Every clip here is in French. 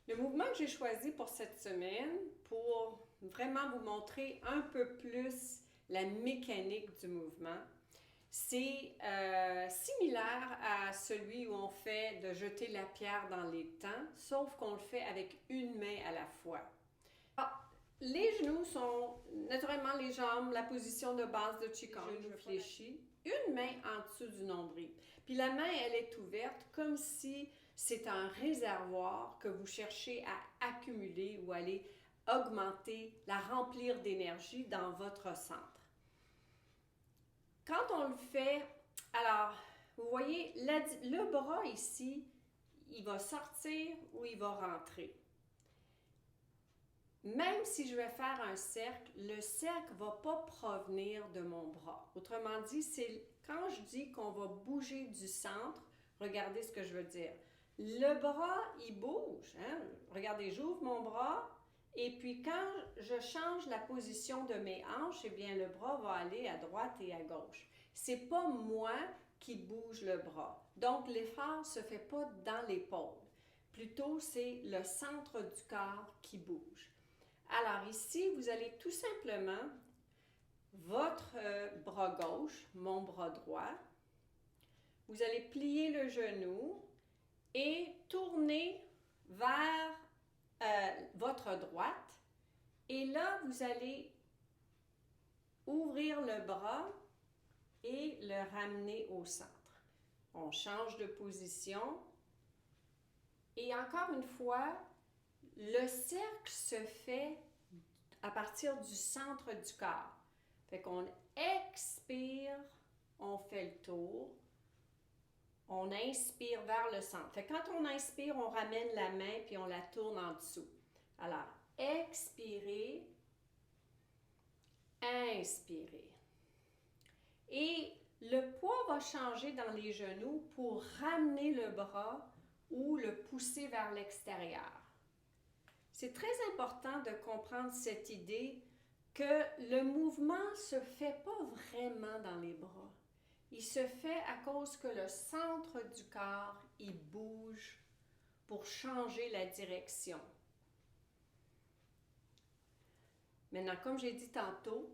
Le mouvement que j'ai choisi pour cette semaine, pour vraiment vous montrer un peu plus la mécanique du mouvement, c'est similaire à celui où on fait de jeter la pierre dans l'étang, sauf qu'on le fait avec une main à la fois. Ah, les genoux sont naturellement les jambes, la position de base de Qigong, les genoux fléchis, une main en dessous du nombril. Puis la main, elle est ouverte comme si c'est un réservoir que vous cherchez à accumuler ou aller augmenter, la remplir d'énergie dans votre centre. Quand on le fait, alors, vous voyez, le bras ici, il va sortir ou il va rentrer. Même si je vais faire un cercle, le cercle ne va pas provenir de mon bras. Autrement dit, c'est quand je dis qu'on va bouger du centre, regardez ce que je veux dire. Le bras, il bouge. Hein? Regardez, j'ouvre mon bras et puis quand je change la position de mes hanches, eh bien le bras va aller à droite et à gauche. C'est pas moi qui bouge le bras. Donc l'effort ne se fait pas dans l'épaule. Plutôt, c'est le centre du corps qui bouge. Alors ici, vous allez tout simplement, votre bras gauche, mon bras droit, vous allez plier le genou et tourner vers votre droite. Et là, vous allez ouvrir le bras et le ramener au centre. On change de position. Et encore une fois, le cercle se fait à partir du centre du corps. Fait qu'on expire, on fait le tour. On inspire vers le centre. Fait que quand on inspire, on ramène la main puis on la tourne en dessous. Alors, expirez, inspirez. Et le poids va changer dans les genoux pour ramener le bras ou le pousser vers l'extérieur. C'est très important de comprendre cette idée que le mouvement ne se fait pas vraiment dans les bras. Il se fait à cause que le centre du corps, il bouge pour changer la direction. Maintenant, comme j'ai dit tantôt,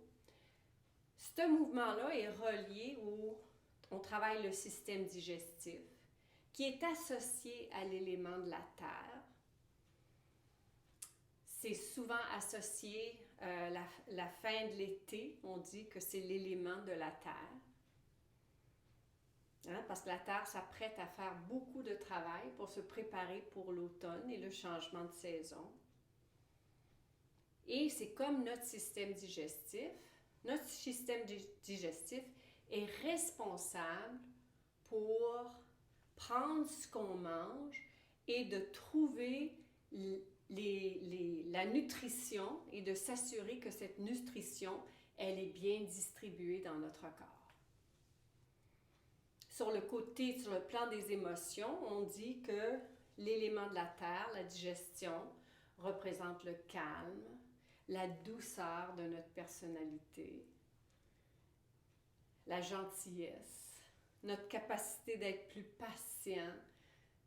ce mouvement-là est relié on travaille le système digestif, qui est associé à l'élément de la terre. C'est souvent associé à la fin de l'été, on dit que c'est l'élément de la terre. Hein, parce que la terre s'apprête à faire beaucoup de travail pour se préparer pour l'automne et le changement de saison. Et c'est comme notre système digestif. Notre système digestif est responsable pour prendre ce qu'on mange et de trouver la nutrition et de s'assurer que cette nutrition, elle est bien distribuée dans notre corps. Sur le plan des émotions, on dit que l'élément de la terre, la digestion, représente le calme, la douceur de notre personnalité, la gentillesse, notre capacité d'être plus patient,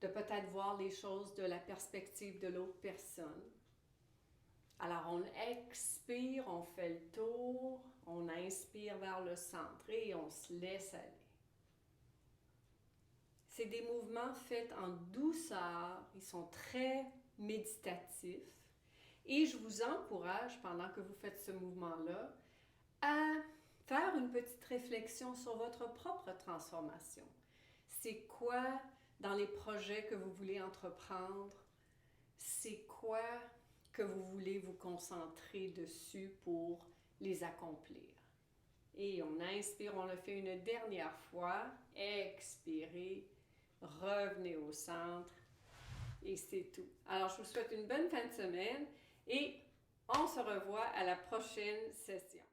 de peut-être voir les choses de la perspective de l'autre personne. Alors, on expire, on fait le tour, on inspire vers le centre et on se laisse aller. C'est des mouvements faits en douceur, ils sont très méditatifs et je vous encourage, pendant que vous faites ce mouvement-là, à faire une petite réflexion sur votre propre transformation. C'est quoi dans les projets que vous voulez entreprendre? C'est quoi que vous voulez vous concentrer dessus pour les accomplir? Et on inspire, on le fait une dernière fois, expirez, revenez au centre et c'est tout. Alors, je vous souhaite une bonne fin de semaine et on se revoit à la prochaine session.